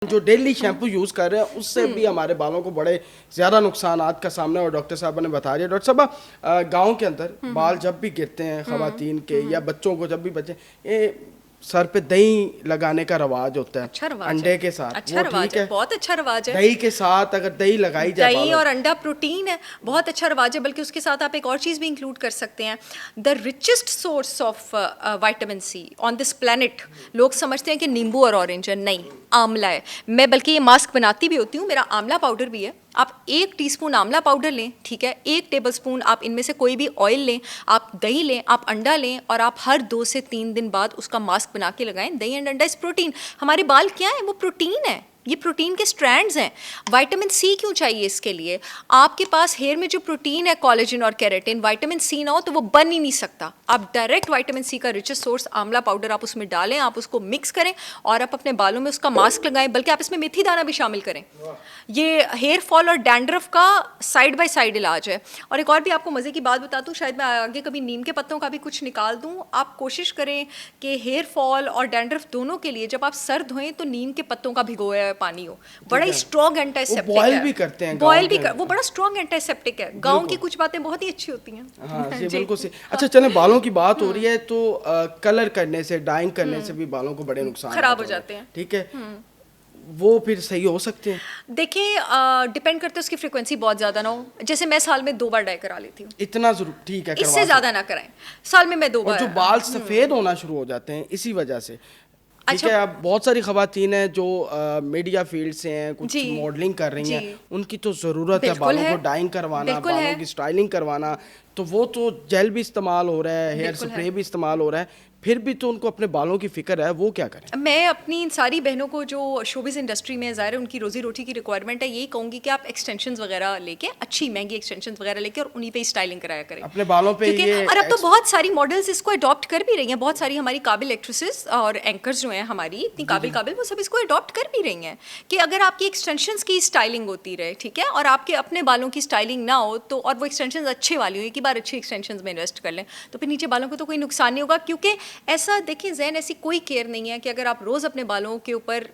जो daily shampoo use कर रहे हैं उससे भी हमारे बालों को बड़े ज़्यादा नुकसानात का सामना और डॉक्टर साहब ने बता दिया। डॉक्टर साहब गांव के अंदर बाल जब भी गिरते हैं खवातीन के या बच्चों को जब भी बच्चे ये सर पे दही लगाने का रवाज होता है, अच्छा रवाज अंडे है। के साथ। अच्छा रवाज है, बहुत अच्छा रवाज है। दही के साथ अगर दही लगाई जाए, दही और अंडा प्रोटीन है, बहुत अच्छा रवाज है। बल्कि उसके साथ आप एक और चीज़ भी इंक्लूड कर सकते हैं, the richest source of vitamin C on this planet. लोग समझते हैं कि नींबू और ऑरेंज है, नहीं, आंवला है। मैं बल्कि ये मास्क बनाती भी होती हूँ, मेरा आंवला पाउडर भी है। आप 1 टीस्पून आंवला पाउडर लें, ठीक है, 1 टेबलस्पून आप इनमें से कोई भी ऑयल लें, आप दही लें, आप अंडा लें और आप हर 2 से 3 दिन बाद उसका मास्क बना के लगाएं। दही एंड अंडा इज प्रोटीन। हमारे बाल क्या है? वो प्रोटीन है, ये प्रोटीन के स्ट्रैंड्स हैं। विटामिन सी क्यों चाहिए इसके लिए? आपके पास हेयर में जो प्रोटीन है, कोलेजन और केराटिन, विटामिन सी ना हो तो वो बन ही नहीं सकता। आप डायरेक्ट विटामिन सी का रिचेस्ट सोर्स आंवला पाउडर आप उसमें डालें, आप उसको मिक्स करें और आप अपने बालों में उसका मास्क लगाएं। बल्कि आप इसमें मेथी दाना भी शामिल करें। ये हेयर फॉल और डैंड्रफ का साइड बाय साइड इलाज है। और एक और भी आपको मज़े की बात बता दूँ, शायद मैं आगे कभी नीम के पत्तों का भी कुछ निकाल दूँ। आप कोशिश करें कि हेयर फॉल और डैंड्रफ दोनों के लिए जब आप सर धोएं तो नीम के पत्तों का भिगोया हुआ पानी हो। बड़ा ही स्ट्रॉन्ग एंटीसेप्टिक है। बॉयल भी करते हैं, बॉयल भी वो बड़ा स्ट्रॉन्ग एंटीसेप्टिक है। गाँव की कुछ बातें बहुत ही अच्छी होती हैं। हाँ जी, बिल्कुल सही। अच्छा चले, बालों की बात हो रही है तो कलर करने से, डाइंग करने से भी बालों को बड़े नुकसान खराब हो जाते हैं, ठीक है। वो फिर सही हो सकते हैं? देखिए डिपेंड करते हैं, उसकी फ्रीक्वेंसी बहुत ज़्यादा ना हो। जैसे मैं साल में 2 बार डाई करा लेती हूँ। इतना जरूर ठीक है, इससे ज़्यादा ना कराएं। साल में मैं 2 बार। जो बाल सफ़ेद होना शुरू हो जाते हैं इसी वजह से, ठीक है। अब बहुत सारी खवातीन हैं जो मीडिया फील्ड से हैं, कुछ मॉडलिंग कर रही हैं, उनकी तो ज़रूरत है बालों को डाइंग करवाना, बालों की स्टाइलिंग करवाना। तो वो तो जेल भी इस्तेमाल हो रहा है, हेयर स्प्रे भी इस्तेमाल हो रहा है, फिर भी तो उनको अपने बालों की फिक्र है, वो क्या करें? मैं अपनी इन सारी बहनों को जो शोबिज़ इंडस्ट्री में ज़ाहिर है उनकी रोज़ी रोटी की रिक्वायरमेंट है, यही कहूँगी कि आप एक्सटेंशंस वगैरह लेके, अच्छी महंगी एक्सटेंशंस वगैरह लेके और उन्हीं पे स्टाइलिंग कराया करें अपने बालों पे। ये और अब तो बहुत सारी मॉडल्स इसको अडॉप्ट कर भी रही हैं। बहुत सारी हमारी काबिल एक्ट्रेसेस और एंकर्स जो हैं हमारी, इतनी काबिल वो सब इसको अडॉप्ट कर भी रही हैं कि अगर आपकी एक्सटेंशंस की स्टाइलिंग होती रहे, ठीक है, और आपके अपने बालों की स्टाइलिंग ना हो तो, और वो एक्सटेंशंस अच्छे वाली हो, एक ही बार अच्छी एक्सटेंशंस में इन्वेस्ट कर लें तो फिर नीचे बालों को तो कोई नुकसान नहीं होगा। क्योंकि ऐसा देखिए ज़हन ऐसी कोई केयर नहीं है कि अगर आप रोज़ अपने बालों के ऊपर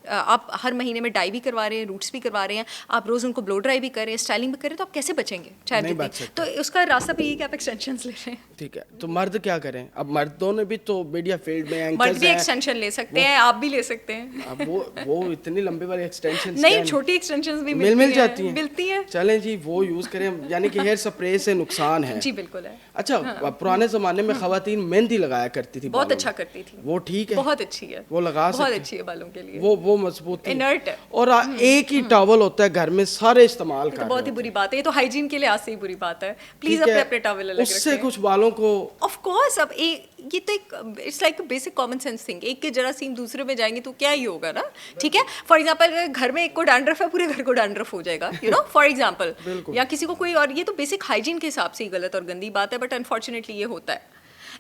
आप हर महीने में डाई भी करवा रहे हैं, रूट्स भी करवा रहे हैं, आप रोज़ उनको ब्लो ड्राई भी कर रहे हैं, स्टाइलिंग भी कर रहे हैं, तो आप कैसे बचेंगे? शायद तो उसका रास्ता भी यही कि आप एक्सटेंशंस ले रहे हैं। ठीक है, तो मर्द क्या करें? अब मर्दों ने भी तो मीडिया फील्ड में एंकर्स मर्द भी एक्सटेंशन ले सकते हैं, आप भी ले सकते हैं। अब वो इतनी लंबी वाली एक्सटेंशन नहीं, छोटी एक्सटेंशंस भी मिल जाती हैं, मिलती हैं। चलें जी, वो यूज़ करें, यानी कि हेयर स्प्रे से नुकसान है। जी बिल्कुल है। अच्छा, पुराने ज़माने में खवातीन मेहंदी लगाया करती थी, बहुत अच्छा करती थी, वो ठीक है, बहुत अच्छी है, वो लगा बहुत अच्छी है बालों के लिए, वो मजबूत है और एक ही टॉवल होता है घर में, सारे इस्तेमाल कर। तो बहुत ही बुरी बात है, ये तो हाइजीन के लिहाज से ही बुरी बात है। प्लीज अपने अपने टॉवल अलग रखें। उससे कुछ बालों को ऑफ कोर्स, अब ये तो एक it's like basic common sense thing. एक के जरासीम दूसरे में जाएंगे तो क्या ही होगा ना, ठीक है। फॉर एग्जांपल घर में एक को डैंड्रफ है, पूरे घर को डैंड्रफ हो जाएगा, यू नो, फॉर एग्जांपल। या किसी को कोई, और ये तो बेसिक हाइजीन के हिसाब से ही गलत और गंदी बात है, बट अनफॉर्चुनेटली ये होता है।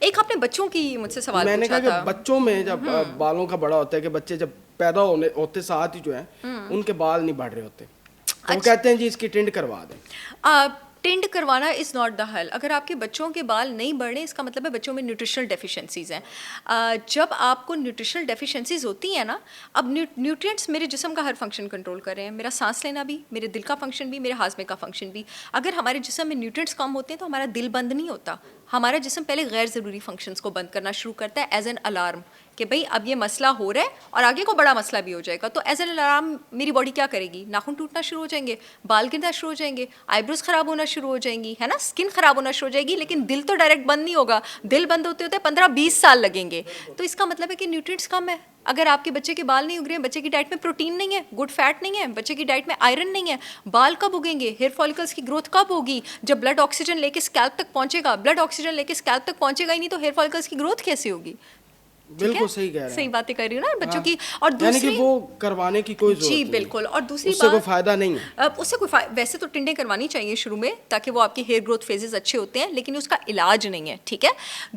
एक आपने बच्चों की मुझसे सवाल मैंने पूछा कहा कि बच्चों में जब बालों का बड़ा होता है कि बच्चे जब पैदा होते साथ ही जो है उनके बाल नहीं बढ़ रहे होते, तो वो कहते हैं जी इसकी टिंड करवा दें। टिंड करवाना इज़ नॉट द हल। अगर आपके बच्चों के बाल नहीं बढ़े, इसका मतलब है बच्चों में न्यूट्रिशनल डेफिशिएंसीज हैं। जब आपको न्यूट्रिशनल डेफिशिएंसीज होती हैं ना, अब न्यूट्रिएंट्स मेरे जिस्म का हर फंक्शन कंट्रोल कर रहे हैं, मेरा सांस लेना भी, मेरे दिल का फंक्शन भी, मेरे हाजमे का फंक्शन भी। अगर हमारे जिस्म में न्यूट्रिएंट्स कम होते हैं तो हमारा दिल बंद नहीं होता, हमारा जिस्म पहले गैर ज़रूरी फंक्शंस को बंद करना शुरू करता है एज एन अलार्म कि भाई अब ये मसला हो रहा है और आगे को बड़ा मसला भी हो जाएगा। तो एज एन अलार्म मेरी बॉडी क्या करेगी? नाखून टूटना शुरू हो जाएंगे, बाल गिरना शुरू हो जाएंगे, आईब्रोज ख़राब होना शुरू हो जाएंगी, है ना, स्किन ख़राब होना शुरू हो जाएगी। लेकिन दिल तो डायरेक्ट बंद नहीं होगा, दिल बंद होते होते 15-20 साल लगेंगे। तो इसका मतलब है कि न्यूट्रिएंट्स कम है। अगर आपके बच्चे के बाल नहीं उग रहे हैं, बच्चे की डाइट में प्रोटीन नहीं है, गुड फैट नहीं है, बच्चे की डाइट में आयरन नहीं है, बाल कब उगेंगे? हेयर फॉलिकल्स की ग्रोथ कब होगी? जब ब्लड ऑक्सीजन लेके स्कैल्प तक पहुंचेगा। ब्लड ऑक्सीजन लेके स्कैल्प तक पहुंचेगा ही नहीं तो हेयर फॉलिकल्स की ग्रोथ कैसे होगी? बिल्कुल सही कह रहे हैं, सही बातें कर रही हूँ ना बच्चों की। और यानी कि वो करवाने की कोई जरूरत जी नहीं। बिल्कुल। और दूसरी उससे कोई बात, फायदा नहीं है, उससे कोई वैसे तो टिंडें करवानी चाहिए शुरू में ताकि वो आपके हेयर ग्रोथ फेजेस अच्छे होते हैं, लेकिन उसका इलाज नहीं है, ठीक है।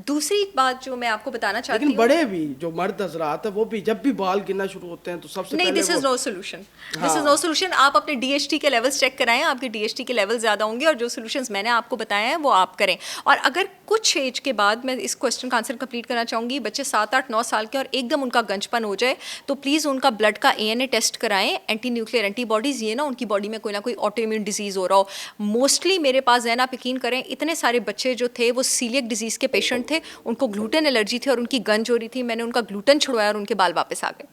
दूसरी बात जो मैं आपको बताना चाहती हूँ, लेकिन बड़े भी जो मर्द हजरात है वो भी जब भी बाल गिरना शुरू होते हैं तो सबसे नहीं, पहले this is no solution, this is no solution. आप अपने DHT के लेवल्स चेक कराएं, आपके DHT के लेवल ज़्यादा होंगे और जो सोल्यूशंस मैंने आपको बताए हैं वो आप करें। और अगर कुछ एज के बाद, मैं इस क्वेश्चन का आंसर कंप्लीट करना चाहूँगी, बच्चे 7-8 8-9 साल के और एकदम उनका गंजपन हो जाए तो प्लीज़ उनका ब्लड का ANA टेस्ट कराएं, एंटी न्यूक्लियर एंटीबॉडीज़, ये ना उनकी बॉडी में कोई ना कोई ऑटो इम्यून डिजीज़ हो रहा हो। मोस्टली मेरे पास है ना, आप यकीन करें, इतने सारे बच्चे जो थे वो सीलियक डिजीज़ के पेशेंट थे, उनको ग्लूटेन एलर्जी थी और उनकी गंज हो रही थी, मैंने उनका ग्लूटेन छुड़वाया और उनके बाल वापस आ गए।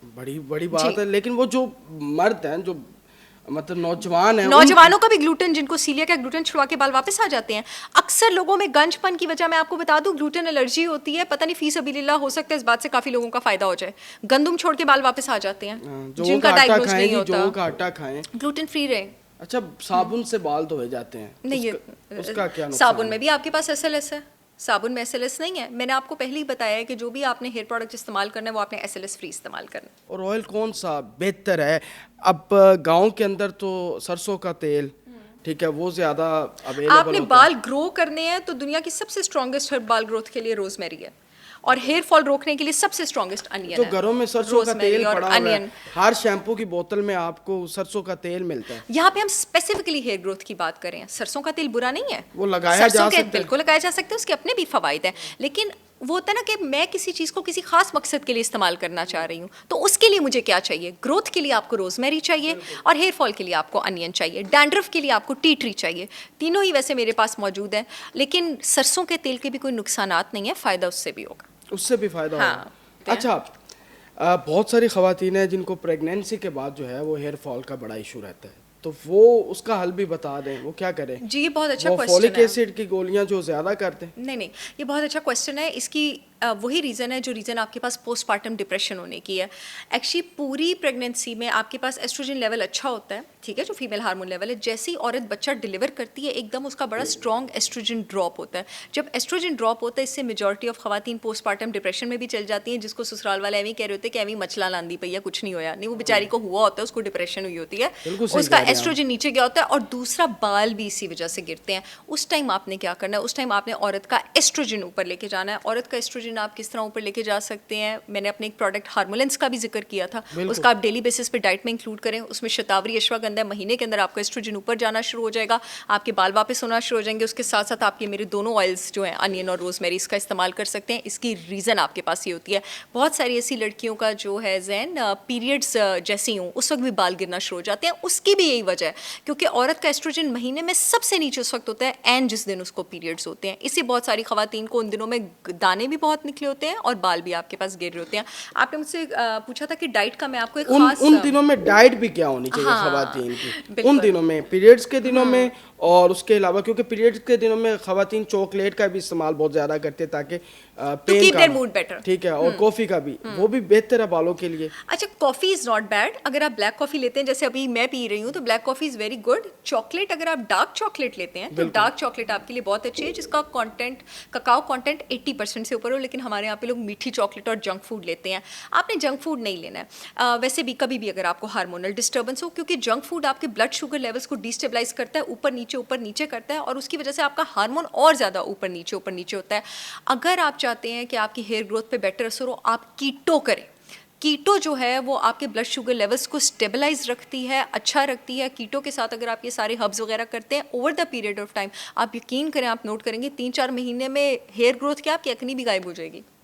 बड़ी बड़ी बात है। लेकिन वो जो मर्द हैं, जो मतलब नौजवान है, नौजवानों का भी ग्लूटेन, जिनको सीलिया का ग्लूटेन छुड़वा के बाल वापस आ जाते हैं। अक्सर लोगों में गंजपन की वजह मैं आपको बता दूं ग्लूटेन एलर्जी होती है, पता नहीं फी सबीलिल्लाह, हो सकता है इस बात से काफी लोगों का फायदा हो जाए, गंदुम छोड़ के बाल वापस आ जाते हैं, जिनका डायग्नोज नहीं होता। जो का आटा खाएं, ग्लूटेन फ्री रहे। अच्छा, साबुन से बाल धोए जाते हैं, नहीं, उसका क्या नुकसान साबुन है? में भी आपके पास SLS है, साबुन में SLS नहीं है। मैंने आपको पहले ही बताया है कि जो भी आपने हेयर प्रोडक्ट इस्तेमाल करना है वो आपने SLS फ्री इस्तेमाल करना है। और ऑयल कौन सा बेहतर है? अब गांव के अंदर तो सरसों का तेल, ठीक है, वो ज्यादा अवेलेबल आपने होता बाल ग्रो करने हैं तो दुनिया की सबसे स्ट्रॉन्गेस्ट हर्ब बाल ग्रोथ के लिए रोजमेरी है, और हेयर फॉल रोकने के लिए सबसे स्ट्रॉन्गेस्ट अनियन जो है। घरों में सरसों का तेल और पड़ा हुआ है, अनियन, हर शैम्पू की बोतल में आपको सरसों का तेल मिलता है। यहाँ पे हम स्पेसिफिकली हेयर ग्रोथ की बात करें, सरसों का तेल बुरा नहीं है, वो लगाया जा सकता है, बिल्कुल लगाया जा सकता है, उसके अपने भी फवायद हैं, लेकिन वो होता है ना कि मैं किसी चीज़ को किसी खास मकसद के लिए इस्तेमाल करना चाह रही हूँ, तो उसके लिए मुझे क्या चाहिए? ग्रोथ के लिए आपको रोजमेरी चाहिए और हेयर फॉल के लिए आपको अनियन चाहिए, डैंड्रफ के लिए आपको टी ट्री चाहिए। तीनों ही वैसे मेरे पास मौजूद हैं, लेकिन सरसों के तेल के भी कोई नुकसानात नहीं है, फ़ायदा उससे भी होगा। उससे भी फायदा हाँ, होगा। अच्छा, बहुत सारी खवातीन हैं जिनको प्रेगनेंसी के बाद जो है वो हेयर फॉल का बड़ा इशू रहता है, तो वो उसका हल भी बता दें, वो क्या करें? जी, ये बहुत अच्छा वो क्वेश्चन फॉलिक है। एसिड की गोलियां जो ज़्यादा करते हैं। नहीं, ये बहुत अच्छा क्वेश्चन है। इसकी वही रीज़न है जो रीज़न आपके पास पोस्टपार्टम डिप्रेशन होने की है। एक्चुअली पूरी प्रेगनेंसी में आपके पास एस्ट्रोजन लेवल अच्छा होता है, ठीक है, जो फीमेल हार्मोन लेवल है। जैसे ही औरत बच्चा डिलीवर करती है एकदम उसका बड़ा स्ट्रॉन्ग एस्ट्रोजन ड्रॉप होता है। जब एस्ट्रोजन ड्रॉप होता है, इससे मेजॉरिटी ऑफ खवातीन पोस्टपार्टम डिप्रेशन में भी चल जाती हैं, जिसको ससुराल वाले एवं कह रहे होते हैं कि एवं मचला लांदी पई है, कुछ नहीं होया। नहीं, वो बेचारी को हुआ होता है, उसको डिप्रेशन हुई होती है, उसका एस्ट्रोजन नीचे गया होता है, और दूसरा बाल भी इसी वजह से गिरते हैं। उस टाइम आपने क्या करना है? उस टाइम आपने औरत का एस्ट्रोजन ऊपर लेके जाना है। औरत का एस्ट्रोजन आप किस तरह ऊपर लेके जा सकते हैं? मैंने अपने एक प्रोडक्ट हार्मोलेंस का भी जिक्र किया था, उसका आप डेली बेसिस पे डाइट में इंक्लूड करें। उसमें शतावरी अश्वगंधा, महीने के अंदर आपका एस्ट्रोजन ऊपर जाना शुरू हो जाएगा, आपके बाल वापस होना शुरू हो जाएंगे। उसके साथ साथ आपके मेरे दोनों ऑयल्स जो हैं, अनियन और रोजमेरी, इसका इस्तेमाल कर सकते हैं। इसकी रीज़न आपके पास ये होती है, बहुत सारी ऐसी लड़कियों का जो है जैन पीरियड्स जैसी हूँ उस वक्त भी बाल गिरना शुरू हो जाते हैं। उसकी भी यही वजह है, क्योंकि औरत का एस्ट्रोजन महीने में सबसे नीचे उस वक्त होता है एंड जिस दिन उसको पीरियड्स होते हैं। इससे बहुत सारी खवातीन को उन दिनों में दाने भी बहुत निकले होते हैं और बाल भी आपके पास गिर रहे होते हैं। आपने मुझसे पूछा था कि डाइट का, मैं आपको एक खास उन दिनों में डाइट भी क्या होनी चाहिए खवातीन की? उन दिनों में, पीरियड्स के दिनों में, और उसके अलावा क्योंकि पीरियड्स के दिनों में खवातीन चॉकलेट का भी इस्तेमाल बहुत ज़्यादा करते हैं ताकि पेन का, मूड बेटर, ठीक है, और कॉफ़ी का भी, वो भी बेहतर है बालों के लिए। अच्छा, कॉफ़ी इज़ नॉट बैड। अगर आप ब्लैक कॉफ़ी लेते हैं, जैसे अभी मैं पी रही हूँ, तो black coffee is very good. Chocolate, अगर आप डार्क चॉकलेट लेते हैं तो डार्क चॉकलेट आपके लिए बहुत अच्छी है, जिसका कंटेंट, ककाओ कंटेंट 80% से ऊपर हो। लेकिन हमारे यहाँ पे लोग मीठी चॉकलेट और जंक फूड लेते हैं। आपने जंक फूड नहीं लेना है। वैसे भी कभी भी अगर आपको हार्मोनल डिस्टर्बेंस हो, क्योंकि जंक फूड आपके ब्लड शुगर लेवल्स को डिस्टेबलाइज करता है, ऊपर नीचे करता है, और उसकी वजह से आपका हार्मोन और ज़्यादा ऊपर नीचे होता है। अगर आप चाहते हैं कि आपकी हेयर ग्रोथ पे बेटर असर हो, आप कीटो करें। कीटो जो है वो आपके ब्लड शुगर लेवल्स को स्टेबलाइज रखती है, अच्छा रखती है। कीटो के साथ अगर आप ये सारे हर्ब्स वगैरह करते हैं over the period of time, आप यकीन करें, आप नोट करेंगे 3-4 महीने में हेयर ग्रोथ क्या, आपकी एक्ने भी गायब हो जाएगी।